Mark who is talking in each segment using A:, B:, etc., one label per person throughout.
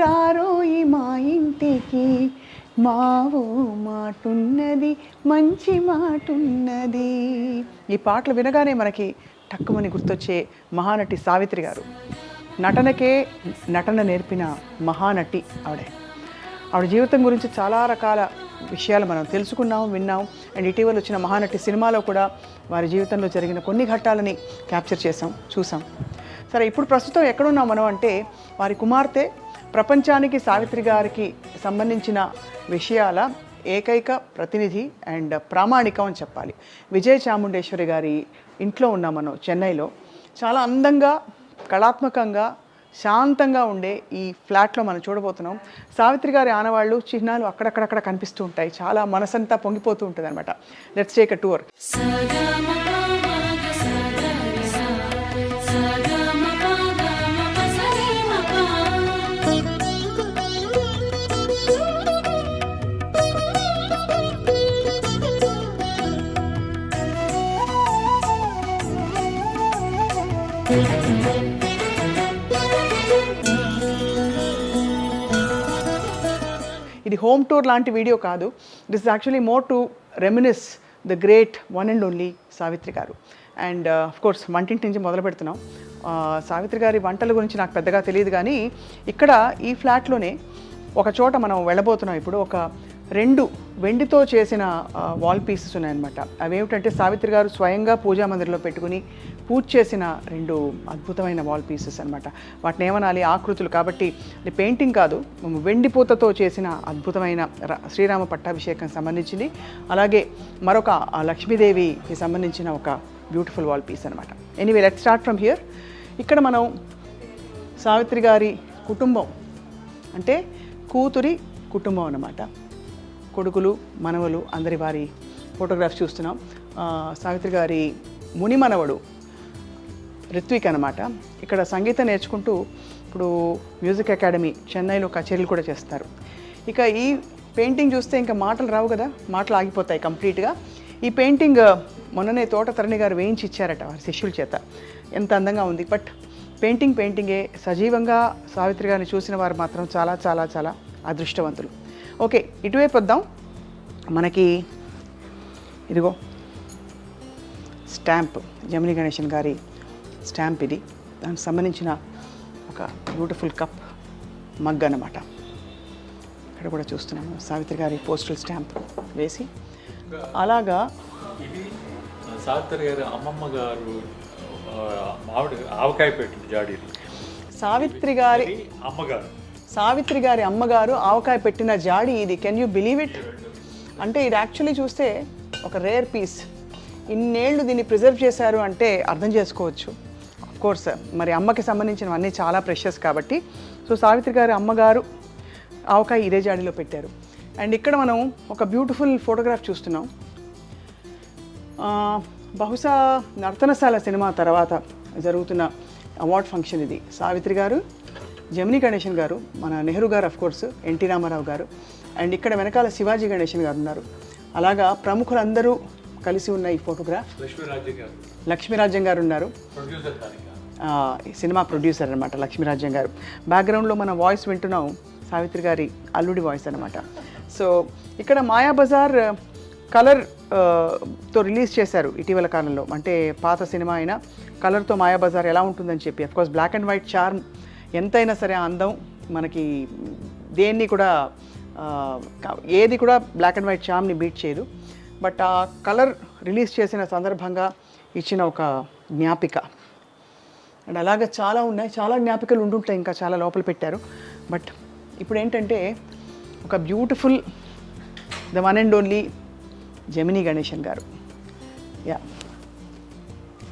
A: రారోయి మా ఇంటికి మావో మాటున్నది మంచి మాటున్నది. ఈ పాటలు వినగానే మనకి టక్కుమని గుర్తొచ్చే మహానటి సావిత్రి గారు. నటనకే నటన నేర్పిన మహానటి ఆవిడ జీవితం గురించి చాలా రకాల విషయాలు మనం తెలుసుకున్నాం, విన్నాం. అండ్ ఇటీవల వచ్చిన మహానటి సినిమాలో కూడా వారి జీవితంలో జరిగిన కొన్ని ఘట్టాలని క్యాప్చర్ చేసాం, చూసాం. సరే, ఇప్పుడు ప్రస్తుతం ఎక్కడున్నాం మనం అంటే వారి కుమార్తె ప్రపంచానికి సావిత్రి గారికి సంబంధించిన విషయాల ఏకైక ప్రతినిధి అండ్ ప్రామాణికం అని చెప్పాలి. విజయ చాముండేశ్వరి గారి ఇంట్లో ఉన్నాం మనం చెన్నైలో. చాలా అందంగా, కళాత్మకంగా, శాంతంగా ఉండే ఈ ఫ్లాట్లో మనం చూడబోతున్నాం. సావిత్రి గారి ఆనవాళ్ళు, చిహ్నాలు అక్కడక్కడక్కడ కనిపిస్తూ ఉంటాయి. చాలా మనసంతా పొంగిపోతూ ఉంటుంది అనమాట. Let's take a tour. ఇది హోమ్ టూర్ లాంటి వీడియో కాదు. This is actually more to reminisce the great one and only Savitri garu. And of course వంటింటి నుంచి మొదలు పెడుతున్నాం. సావిత్రి గారి వంటల గురించి నాకు పెద్దగా తెలియదు, కానీ ఇక్కడ ఈ ఫ్లాట్లోనే ఒక చోట మనం వెళ్ళబోతున్నాం. ఇప్పుడు ఒక 2 వెండితో చేసిన వాల్ పీసెస్ ఉన్నాయన్నమాట. అవేమిటంటే సావిత్రి గారు స్వయంగా పూజా మందిరంలో పెట్టుకుని పూజ చేసిన 2 అద్భుతమైన వాల్ పీసెస్ అనమాట. వాటిని ఏమనాలి, ఆకృతులు కాబట్టి అది పెయింటింగ్ కాదు, వెండి పూతతో చేసిన అద్భుతమైన శ్రీరామ పట్టాభిషేకం సంబంధించింది. అలాగే మరొక లక్ష్మీదేవికి సంబంధించిన ఒక బ్యూటిఫుల్ వాల్ పీస్ అనమాట. Anyway, let's start from here. ఇక్కడ మనం సావిత్రి గారి కుటుంబం అంటే కూతురి కుటుంబం అన్నమాట. కొడుకులు, మనవలు, అందరి వారి ఫోటోగ్రాఫ్స్ చూస్తున్నాం. సావిత్రి గారి ముని మనవడు రిత్విక్ అనమాట. ఇక్కడ సంగీతం నేర్చుకుంటూ ఇప్పుడు మ్యూజిక్ అకాడమీ చెన్నైలో కచేరీలు కూడా చేస్తారు. ఇక ఈ పెయింటింగ్ చూస్తే ఇంకా మాటలు రావు కదా, మాటలు ఆగిపోతాయి కంప్లీట్గా. ఈ పెయింటింగ్ మొన్ననే తోట తరణి గారు వేయించి ఇచ్చారట వారి శిష్యుల చేత. ఎంత అందంగా ఉంది. బట్ పెయింటింగే. సజీవంగా సావిత్రి గారిని చూసిన వారు మాత్రం చాలా చాలా చాలా అదృష్టవంతులు. ఓకే, ఇటువైపు వద్దాం. మనకి ఇదిగో స్టాంప్, జమినీ గణేశన్ గారి స్టాంప్ ఇది. దానికి సంబంధించిన ఒక బ్యూటిఫుల్ కప్, మగ్ అన్నమాట. ఇక్కడ కూడా చూస్తున్నాము సావిత్రి గారి పోస్టల్ స్టాంప్ వేసి. అలాగా
B: ఇది సావిత్రి గారి అమ్మమ్మ గారు ఆవకాయ పెట్టిన జాడీలు.
A: సావిత్రి గారి అమ్మగారు ఆవకాయ పెట్టిన జాడి ఇది. Can you believe it? అంటే ఇది యాక్చువల్లీ చూస్తే ఒక రేర్ పీస్. ఇన్నేళ్ళు దీన్ని ప్రిజర్వ్ చేశారు అంటే అర్థం చేసుకోవచ్చు. ఆఫ్ కోర్స్ మరి అమ్మకి సంబంధించినవన్నీ చాలా ప్రెషియస్ కాబట్టి. సో సావిత్రి గారి అమ్మగారు ఆవకాయ ఇదే జాడీలో పెట్టారు. అండ్ ఇక్కడ మనం ఒక బ్యూటిఫుల్ ఫోటోగ్రాఫ్ చూస్తున్నాం. బహుశా నర్తనశాల సినిమా తర్వాత జరుగుతున్న అవార్డ్ ఫంక్షన్ ఇది. సావిత్రి గారు, జమినీ గణేశన్ గారు, మన నెహ్రూ గారు, ఆఫ్ కోర్స్ ఎన్టీ రామారావు గారు, అండ్ ఇక్కడ వెనకాల శివాజీ గణేశన్ గారు ఉన్నారు. అలాగా ప్రముఖులందరూ కలిసి ఉన్న ఈ ఫోటోగ్రాఫ్. లక్ష్మీరాజ్యం గారు ఉన్నారు, సినిమా ప్రొడ్యూసర్ అనమాట లక్ష్మీరాజ్యం గారు. బ్యాక్గ్రౌండ్లో మన వాయిస్ వింటున్నాం, సావిత్రి గారి అల్లుడి వాయిస్ అనమాట. సో ఇక్కడ మాయాబజార్ కలర్తో రిలీజ్ చేశారు ఇటీవల కాలంలో. అంటే పాత సినిమా అయినా కలర్తో మాయాబజార్ ఎలా ఉంటుందని చెప్పి. Of course black and white charm ఎంతైనా సరే ఆ అందం మనకి దేన్ని కూడా ఏది కూడా బ్లాక్ అండ్ వైట్ చార్మ్ని బీట్ చేయదు. బట్ ఆ కలర్ రిలీజ్ చేసిన సందర్భంగా ఇచ్చిన ఒక జ్ఞాపిక. అండ్ అలాగే చాలా ఉన్నాయి, చాలా జ్ఞాపికలు ఉండుంటాయి, ఇంకా చాలా లోపల పెట్టారు. బట్ ఇప్పుడు ఏంటంటే ఒక beautiful the one and only Gemini Ganesan garu. Yeah,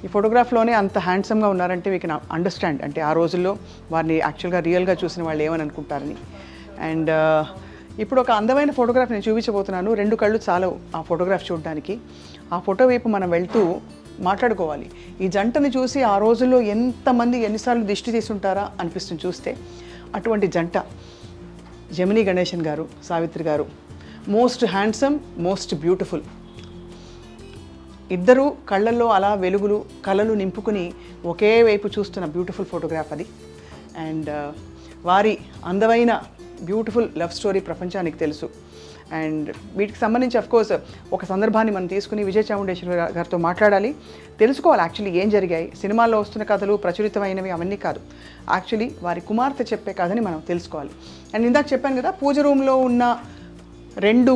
A: ఈ ఫోటోగ్రాఫ్లోనే అంత హ్యాండ్సమ్గా ఉన్నారంటే వీ కెన్ అండర్స్టాండ్. అంటే ఆ రోజుల్లో వారిని యాక్చువల్గా రియల్గా చూసిన వాళ్ళు ఏమని అనుకుంటారని. అండ్ ఇప్పుడు ఒక అందమైన ఫోటోగ్రాఫ్ నేను చూపించబోతున్నాను. 2 కళ్ళు చాలు ఆ ఫోటోగ్రాఫ్ చూడడానికి. ఆ ఫోటో వైపు మనం వెళ్తూ మాట్లాడుకోవాలి. ఈ జంటని చూసి ఆ రోజుల్లో ఎంతమంది ఎన్నిసార్లు దిష్టి తీసుంటారా అనిపిస్తుంది చూస్తే. అటువంటి జంట జమినీ గణేశన్ గారు, సావిత్రి గారు. Most handsome, most beautiful. ఇద్దరు కళ్ళల్లో అలా వెలుగులు, కళలు నింపుకుని ఒకే వైపు చూస్తున్న బ్యూటిఫుల్ ఫోటోగ్రాఫ్ అది. అండ్ వారి అందమైన బ్యూటిఫుల్ లవ్ స్టోరీ ప్రపంచానికి తెలుసు. అండ్ వీటికి సంబంధించి అఫ్కోర్స్ ఒక సందర్భాన్ని మనం తీసుకుని విజయ్ చాముండేశ్వరి గారితో మాట్లాడాలి, తెలుసుకోవాలి యాక్చువల్లీ ఏం జరిగాయి. సినిమాల్లో వస్తున్న కథలు ప్రచురితమైనవి అవన్నీ కాదు, యాక్చువల్లీ వారి కుమార్తె చెప్పే కథని మనం తెలుసుకోవాలి. అండ్ ఇందాక చెప్పాను కదా, పూజ రూమ్లో ఉన్న 2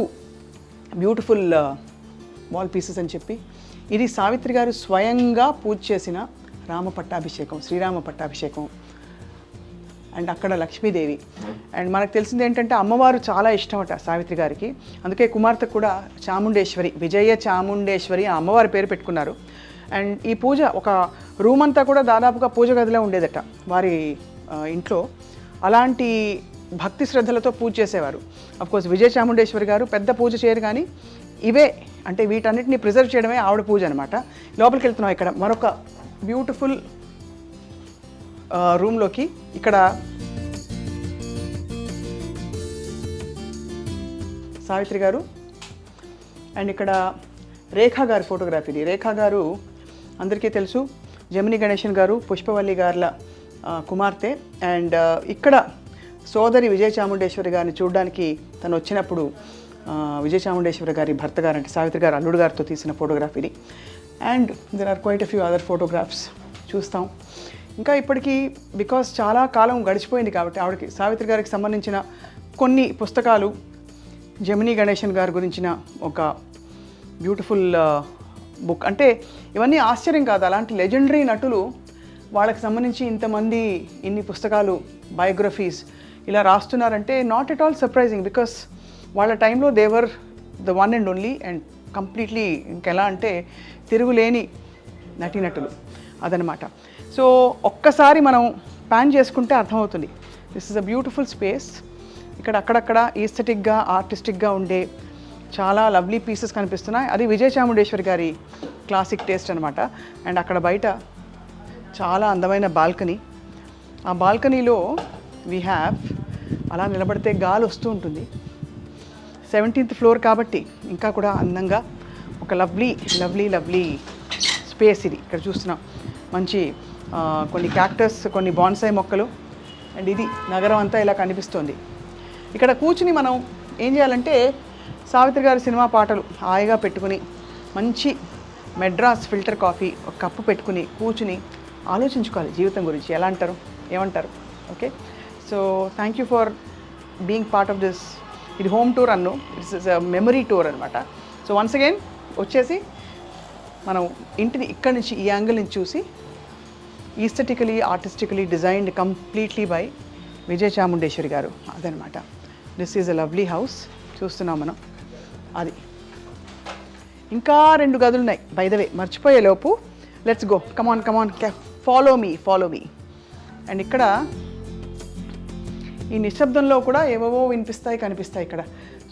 A: బ్యూటిఫుల్ వాల్ పీసెస్ అని చెప్పి, ఇది సావిత్రి గారు స్వయంగా పూజ చేసిన రామ పట్టాభిషేకం, శ్రీరామ పట్టాభిషేకం. అండ్ అక్కడ లక్ష్మీదేవి. అండ్ మనకు తెలిసింది ఏంటంటే అమ్మవారు చాలా ఇష్టమట సావిత్రి గారికి, అందుకే కుమార్తె కూడా చాముండేశ్వరి, విజయ చాముండేశ్వరి ఆ అమ్మవారి పేరు పెట్టుకున్నారు. అండ్ ఈ పూజ ఒక రూమ్ అంతా కూడా దాదాపుగా పూజ గదిలో ఉండేదట వారి ఇంట్లో. అలాంటి భక్తి శ్రద్ధలతో పూజ చేసేవారు. అఫ్కోర్స్ విజయ చాముండేశ్వరి గారు పెద్ద పూజ చేయరు, కానీ ఇవే అంటే వీటన్నిటిని ప్రిజర్వ్ చేయడమే ఆవిడ పూజ అనమాట. లోపలికి వెళ్తున్నాం, ఇక్కడ మరొక బ్యూటిఫుల్ రూమ్లోకి. ఇక్కడ సావిత్రి గారు అండ్ ఇక్కడ రేఖా గారి ఫోటోగ్రఫీ. ఇది రేఖా గారు అందరికీ తెలుసు, జమిని గణేశన్ గారు పుష్పవల్లి గారుల కుమార్తె. అండ్ ఇక్కడ సోదరి విజయ చాముండేశ్వరి గారిని చూడడానికి తను వచ్చినప్పుడు విజయ చాముండేశ్వరి గారి భర్త గారు అంటే సావిత్రి గారు అల్లుడు గారితో తీసిన ఫోటోగ్రఫీని. And there are quite a few other photographs చూస్తాం. ఇంకా ఇప్పటికీ బికాస్ చాలా కాలం గడిచిపోయింది కాబట్టి ఆవిడకి సావిత్రి గారికి సంబంధించిన కొన్ని పుస్తకాలు, జమిని గణేశన్ గారి గురించిన ఒక బ్యూటిఫుల్ బుక్. అంటే ఇవన్నీ ఆశ్చర్యం కాదు, అలాంటి లెజెండరీ నటులు వాళ్ళకి సంబంధించి ఇంతమంది ఇన్ని పుస్తకాలు, బయోగ్రఫీస్ ఇలా రాస్తున్నారంటే not at all surprising, because వాళ్ళ టైంలో they were the one and only and completely ఇంకెలా అంటే తిరుగులేని నటీనటులు అదనమాట. సో ఒక్కసారి మనం ప్యాన్ చేసుకుంటే అర్థమవుతుంది. This is a beautiful space. ఇక్కడ అక్కడక్కడ ఈస్థెటిక్గా ఆర్టిస్టిక్గా ఉండే చాలా లవ్లీ పీసెస్ కనిపిస్తున్నాయి. అది విజయ చాముండేశ్వరి గారి క్లాసిక్ టేస్ట్ అనమాట. అండ్ అక్కడ బయట చాలా అందమైన బాల్కనీ. ఆ బాల్కనీలో వీ హ్యావ్ అలా నిలబడితే గాలి వస్తూ ఉంటుంది. 17th ఫ్లోర్ కాబట్టి ఇంకా కూడా అందంగా ఒక లవ్లీ లవ్లీ లవ్లీ స్పేస్ ఇది. ఇక్కడ చూస్తున్నాం మంచి కొన్ని క్యాక్టస్, కొన్ని బాన్సాయి మొక్కలు. అండ్ ఇది నగరం అంతా ఇలా కనిపిస్తోంది. ఇక్కడ కూర్చుని మనం ఏం చేయాలంటే సావిత్రి గారి సినిమా పాటలు హాయిగా పెట్టుకుని మంచి మెడ్రాస్ ఫిల్టర్ కాఫీ ఒక కప్పు పెట్టుకుని కూర్చుని ఆలోచించుకోవాలి జీవితం గురించి. ఎలా అంటారు, ఏమంటారు? Okay, so thank you for being part of this. ఇది హోమ్ టూర్ అన్ను, ఇట్స్ మెమరీ టూర్ అనమాట. సో వన్స్ అగైన్ వచ్చేసి మనం ఇంటిని ఇక్కడి నుంచి ఈ యాంగిల్ నుంచి చూసి aesthetically artistically designed completely by Vijaya Chamundeshwari garu అదనమాట. This is a lovely house చూస్తున్నాం మనం. అది ఇంకా 2 గదులు ఉన్నాయి బై ద వే, మర్చిపోయే లోపు. Let's go, come on come on, follow me. And ఇక్కడ ఈ నిశ్శబ్దంలో కూడా ఏవేవో వినిపిస్తాయి, కనిపిస్తాయి ఇక్కడ.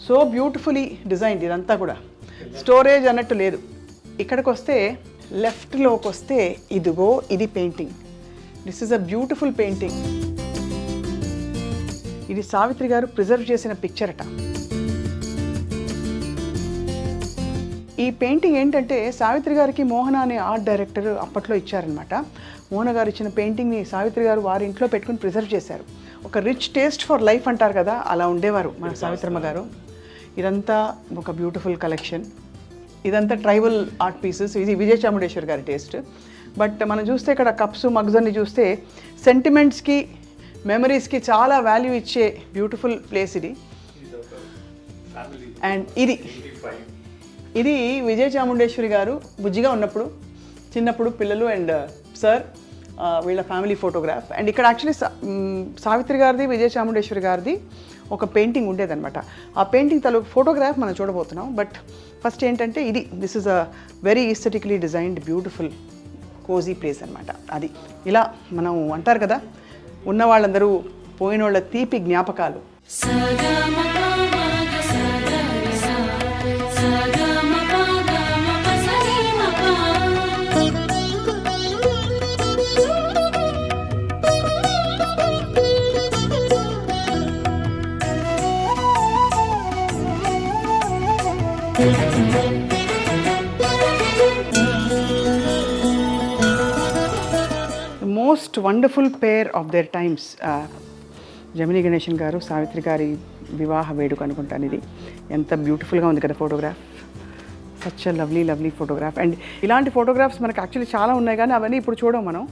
A: సో బ్యూటిఫుల్లీ డిజైన్డ్ ఇదంతా కూడా. స్టోరేజ్ అన్నట్టు లేదు. ఇక్కడికి వస్తే లెఫ్ట్లోకి వస్తే ఇదిగో ఇది painting. This is a beautiful painting. ఇది సావిత్రి గారు ప్రిజర్వ్ చేసిన పిక్చర్ అట. ఈ పెయింటింగ్ ఏంటంటే సావిత్రి గారికి మోహన అనే ఆర్ట్ డైరెక్టర్ అప్పట్లో ఇచ్చారనమాట. మోహన గారు ఇచ్చిన పెయింటింగ్ని సావిత్రి గారు వారి ఇంట్లో పెట్టుకుని ప్రిజర్వ్ చేశారు. ఒక రిచ్ టేస్ట్ ఫర్ లైఫ్ అంటారు కదా, అలా ఉండేవారు మన సావిత్రమ్మ గారు. ఇదంతా ఒక బ్యూటిఫుల్ కలెక్షన్. ఇదంతా ట్రైబల్ ఆర్ట్ పీసెస్. ఇది విజయ చాముండేశ్వరి గారి టేస్ట్. బట్ మనం చూస్తే ఇక్కడ కప్స్, మగ్స్ అన్ని చూస్తే సెంటిమెంట్స్కి, మెమరీస్కి చాలా వాల్యూ ఇచ్చే బ్యూటిఫుల్ ప్లేస్ ఇది. అండ్ ఇది విజయ చాముండేశ్వరి గారు బుజ్జిగా ఉన్నప్పుడు, చిన్నప్పుడు పిల్లలు అండ్ సార్ వీళ్ళ ఫ్యామిలీ ఫోటోగ్రాఫ్. అండ్ ఇక్కడ యాక్చువల్లీ సావిత్రి గారిది, విజయ చాముండేశ్వరి గారిది ఒక పెయింటింగ్ ఉండేదన్నమాట. ఆ పెయింటింగ్ ఫోటోగ్రాఫ్ మనం చూడబోతున్నాం. బట్ ఫస్ట్ ఏంటంటే ఇది, this is a very aesthetically designed beautiful cosy place అనమాట. అది ఇలా మనం అంటారు కదా, ఉన్న వాళ్ళందరూ పోయిన వాళ్ళ తీపి జ్ఞాపకాలు. Most wonderful pair of their times. జమినీ గణేషన్ గారు సావిత్రి గారి వివాహ వేడుక అనుకుంటాను ఇది. ఎంత బ్యూటిఫుల్గా ఉంది కదా photograph. Such a lovely lovely photograph. And ఇలాంటి ఫోటోగ్రాఫ్స్ మనకు యాక్చువల్లీ చాలా ఉన్నాయి కానీ అవన్నీ ఇప్పుడు చూడం మనం.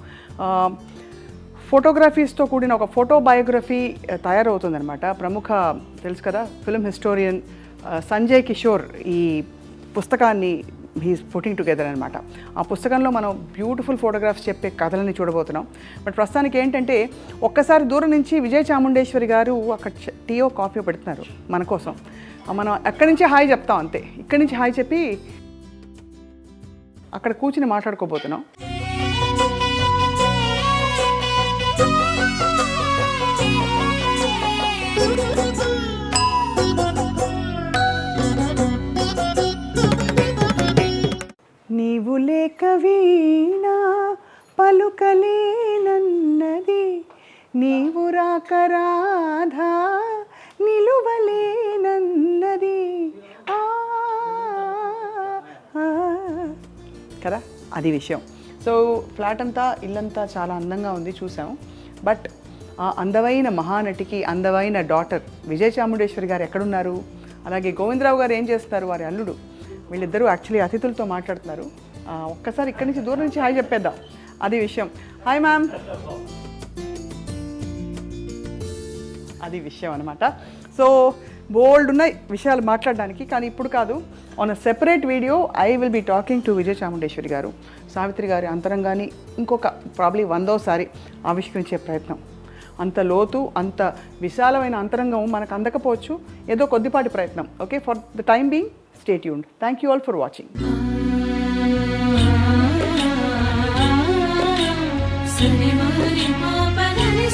A: ఫోటోగ్రఫీస్తో కూడిన ఒక ఫోటో బయోగ్రఫీ తయారవుతుందన్నమాట. ప్రముఖ తెలుసు కదా ఫిల్మ్ హిస్టోరియన్ సంజయ్ కిషోర్ ఈ పుస్తకాన్ని హీస్ పుట్టింగ్ టుగెదర్ అనమాట. ఆ పుస్తకంలో మనం బ్యూటిఫుల్ ఫోటోగ్రాఫ్స్ చెప్పే కథలని చూడబోతున్నాం. బట్ ప్రస్తుతానికి ఏంటంటే ఒక్కసారి దూరం నుంచి విజయ చాముండేశ్వరి గారు అక్కడ టీయో కాఫీ పెడుతున్నారు మన కోసం. మనం అక్కడి నుంచి హాయ్ చెప్తాం అంతే. ఇక్కడి నుంచి హాయ్ చెప్పి అక్కడ కూర్చుని మాట్లాడుకోబోతున్నాం. నీవు లేక వీణా పలుకలేనన్నది, నీవు రాక రాధా నిలువలేనన్నది. కదా అది విషయం. సో ఫ్లాట్ అంతా ఇల్లంతా చాలా అందంగా ఉంది చూసాము. బట్ ఆ అందమైన మహానటికి అందమైన డాటర్ విజయ చాముండేశ్వరి గారు ఎక్కడున్నారు, అలాగే గోవిందరావు గారు ఏం చేస్తారు, వారి అల్లుడు, వీళ్ళిద్దరూ యాక్చువల్లీ అతిథులతో మాట్లాడుతున్నారు. ఒక్కసారి ఇక్కడి నుంచి దూరం నుంచి హాయ్ చెప్పేద్దాం, అది విషయం. హాయ్ మ్యామ్, అది విషయం అనమాట. సో బోల్డ్ ఉన్నాయి విషయాలు మాట్లాడడానికి, కానీ ఇప్పుడు కాదు. On a separate video I will be talking to Vijaya Chamundeshwari garu. Savitri గారి అంతరంగాన్ని ఇంకొక ప్రాబ్లీ 100వ ఆవిష్కరించే ప్రయత్నం. అంత లోతు అంత విశాలమైన అంతరంగం మనకు అందకపోవచ్చు, ఏదో కొద్దిపాటి ప్రయత్నం. Okay, for the time being stay tuned. Thank you all for watching.
C: Sani mari ma pa da ni